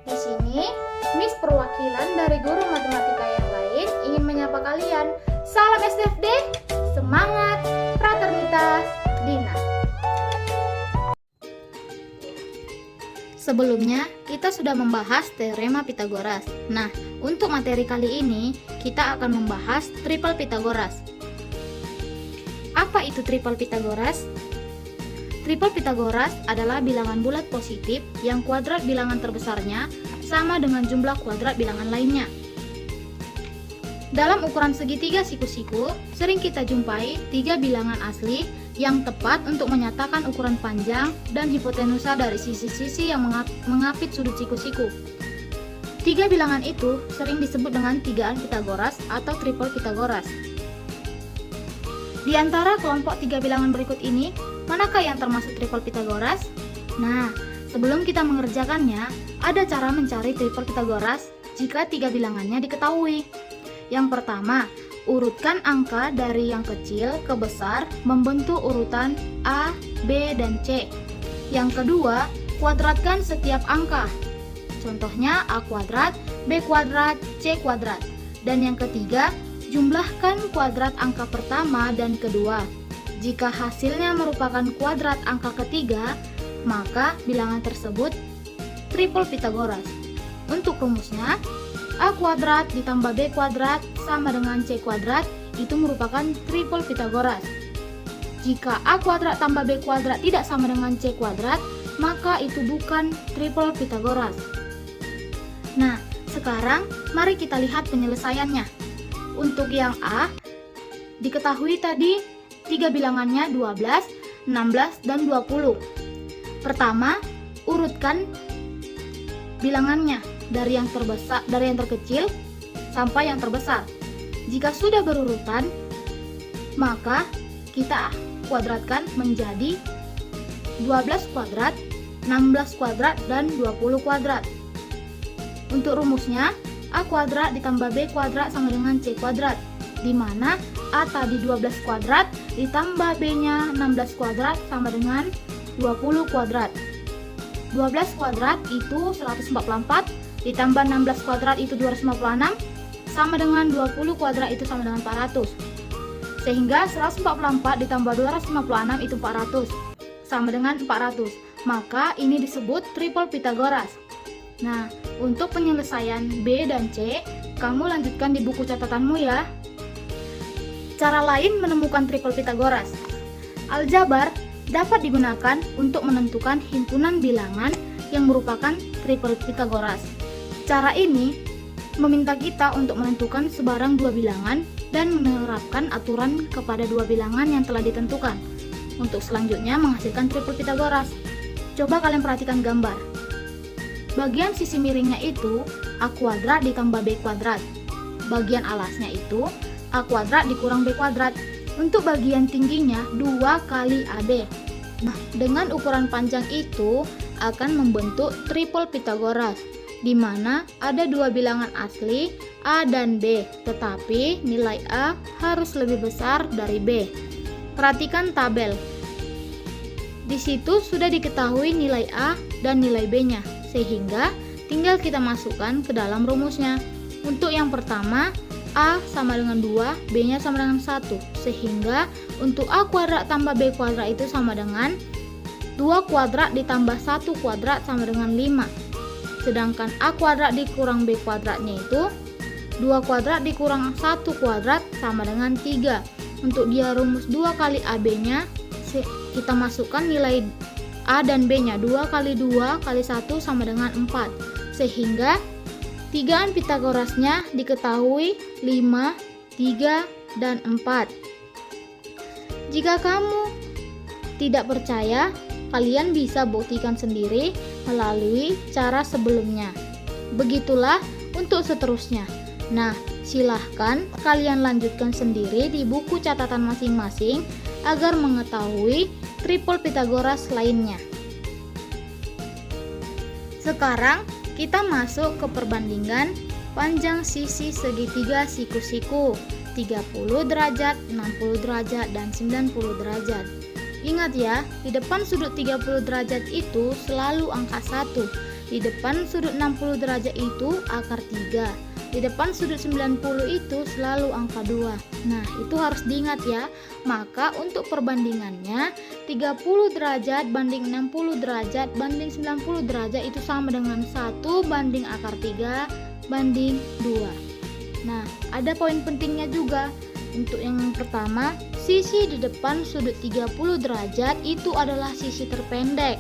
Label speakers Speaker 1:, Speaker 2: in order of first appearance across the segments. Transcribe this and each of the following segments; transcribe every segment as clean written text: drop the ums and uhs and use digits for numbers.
Speaker 1: Di sini, Miss perwakilan dari guru matematika yang lain ingin menyapa kalian. Salam SDFD, semangat, fraternitas, Dina. Sebelumnya, kita sudah membahas teorema Pitagoras. Nah, untuk materi kali ini, kita akan membahas triple Pitagoras. Apa itu triple Pitagoras? Triple Pitagoras adalah bilangan bulat positif yang kuadrat bilangan terbesarnya sama dengan jumlah kuadrat bilangan lainnya. Dalam ukuran segitiga siku-siku, sering kita jumpai 3 bilangan asli yang tepat untuk menyatakan ukuran panjang dan hipotenusa dari sisi-sisi yang mengapit sudut siku-siku. 3 bilangan itu sering disebut dengan tigaan Pitagoras atau triple Pitagoras. Di antara kelompok 3 bilangan berikut ini, manakah yang termasuk triple Pitagoras? Nah, sebelum kita mengerjakannya, ada cara mencari triple Pitagoras jika 3 bilangannya diketahui. Yang pertama, urutkan angka dari yang kecil ke besar membentuk urutan A, B, dan C. Yang kedua, kuadratkan setiap angka. Contohnya A kuadrat, B kuadrat, C kuadrat. Dan yang ketiga, jumlahkan kuadrat angka pertama dan kedua. Jika hasilnya merupakan kuadrat angka ketiga, maka bilangan tersebut triple Pitagoras. Untuk rumusnya, A kuadrat ditambah B kuadrat sama dengan C kuadrat itu merupakan triple Pitagoras. Jika A kuadrat tambah B kuadrat tidak sama dengan C kuadrat, maka itu bukan triple Pitagoras. Nah, sekarang mari kita lihat penyelesaiannya. Untuk yang A, diketahui tadi 3 bilangannya 12, 16, dan 20. Pertama, urutkan bilangannya dari yang terkecil sampai yang terbesar. Jika sudah berurutan, maka kita kuadratkan menjadi 12 kuadrat, 16 kuadrat, dan 20 kuadrat. Untuk rumusnya, A kuadrat ditambah B kuadrat sama dengan C kuadrat, di mana A tadi 12 kuadrat ditambah B-nya 16 kuadrat sama dengan 20 kuadrat. 12 kuadrat itu 144, ditambah 16 kuadrat itu 256, sama dengan 20 kuadrat itu sama dengan 400. Sehingga 144 ditambah 256 itu 400, sama dengan 400. Maka ini disebut triple Pitagoras. Nah, untuk penyelesaian B dan C, kamu lanjutkan di buku catatanmu ya. Cara lain menemukan triple Pitagoras. Aljabar dapat digunakan untuk menentukan himpunan bilangan yang merupakan triple Pitagoras. Cara ini meminta kita untuk menentukan sebarang 2 bilangan dan menerapkan aturan kepada 2 bilangan yang telah ditentukan untuk selanjutnya menghasilkan triple Pitagoras. Coba kalian perhatikan gambar. Bagian sisi miringnya itu A kuadrat ditambah B kuadrat. Bagian alasnya itu A kuadrat dikurang B kuadrat. Untuk bagian tingginya 2 kali AB. Nah, dengan ukuran panjang itu akan membentuk triple Pitagoras, di mana ada 2 bilangan asli A dan B, tetapi nilai A harus lebih besar dari B. Perhatikan tabel. Di situ sudah diketahui nilai A dan nilai B-nya, sehingga tinggal kita masukkan ke dalam rumusnya. Untuk yang pertama, A sama dengan 2, B-nya sama dengan 1, sehingga untuk A kuadrat tambah B kuadrat itu sama dengan 2 kuadrat ditambah 1 kuadrat sama dengan 5. Sedangkan A kuadrat dikurang B kuadratnya itu 2 kuadrat dikurang 1 kuadrat sama dengan 3. Untuk dia rumus 2 kali AB-nya, kita masukkan nilai A dan B-nya. 2 kali 2 kali 1 sama dengan 4. Sehingga tigaan Pitagorasnya diketahui 5, 3, dan 4. Jika kamu tidak percaya, kalian bisa buktikan sendiri melalui cara sebelumnya. Begitulah untuk seterusnya. Nah, silahkan kalian lanjutkan sendiri di buku catatan masing-masing agar mengetahui triple Pitagoras lainnya. Sekarang kita masuk ke perbandingan panjang sisi segitiga siku-siku 30 derajat, 60 derajat, dan 90 derajat. Ingat ya, di depan sudut 30 derajat itu selalu angka 1. Di depan sudut 60 derajat itu akar 3. Di depan sudut 90 itu selalu angka 2. Nah, itu harus diingat ya. Maka untuk perbandingannya 30 derajat banding 60 derajat banding 90 derajat itu sama dengan 1 banding akar 3 banding 2. Nah, ada poin pentingnya juga. Untuk yang pertama, sisi di depan sudut 30 derajat itu adalah sisi terpendek.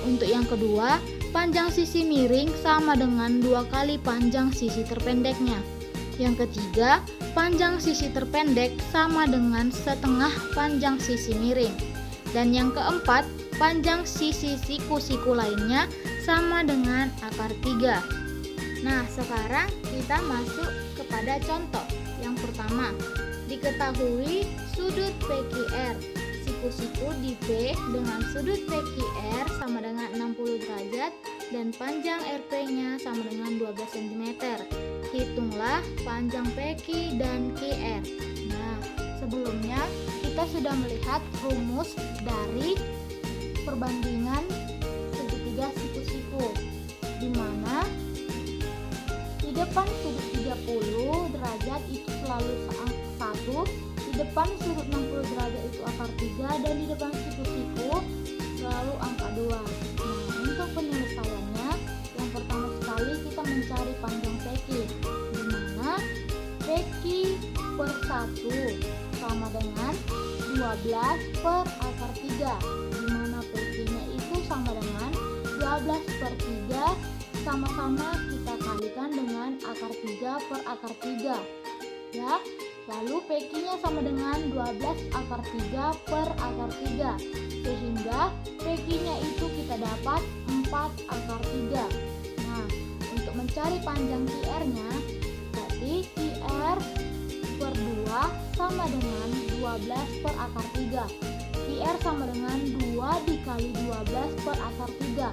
Speaker 1: Untuk yang kedua, panjang sisi miring sama dengan 2 kali panjang sisi terpendeknya. Yang ketiga, panjang sisi terpendek sama dengan setengah panjang sisi miring. Dan yang keempat, panjang sisi siku-siku lainnya sama dengan akar 3. Nah, sekarang kita masuk kepada contoh. Yang pertama, diketahui sudut PQR. Siku-siku di P dengan sudut PQR sama dengan 60 derajat dan panjang RP-nya sama dengan 12 cm. Hitunglah panjang PQ dan QR. Nah, sebelumnya kita sudah melihat rumus dari perbandingan segitiga siku-siku, di mana di depan sudut 30 derajat itu selalu angka 1, di depan sudut 60 derajat itu akar 3, dan di depan siku-siku selalu angka 2. Nah, untuk penyelesaiannya, yang pertama sekali kita mencari panjang PQ, di mana PQ per 1 sama dengan 12 per akar 3, di mana PQ-nya itu sama dengan 12 per 3, sama-sama kita kalikan dengan akar 3 per akar 3 ya. Lalu PQ-nya sama dengan 12 akar 3 per akar 3, sehingga PQ-nya itu kita dapat 4 akar 3. Nah, untuk mencari panjang QR-nya, berarti QR per 2 sama dengan 12 per akar 3. QR sama dengan 2 dikali 12 per akar 3.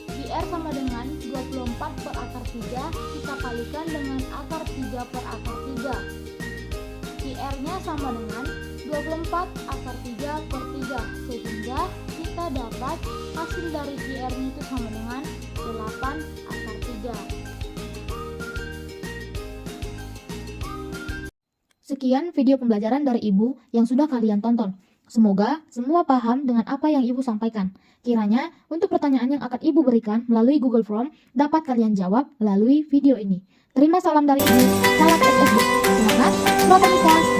Speaker 1: QR sama dengan 24 per akar 3, kita kalikan dengan akar 3 per akar 3. QR-nya sama dengan 24 akar 3 per 3, sehingga kita dapat hasil dari QR-nya itu sama dengan 8 akar 3.
Speaker 2: Sekian video pembelajaran dari Ibu yang sudah kalian tonton. Semoga semua paham dengan apa yang Ibu sampaikan. Kiranya untuk pertanyaan yang akan Ibu berikan melalui Google Form dapat kalian jawab melalui video ini. Terima salam dari Ibu. Salam SSB. Semangat, Pratamikas.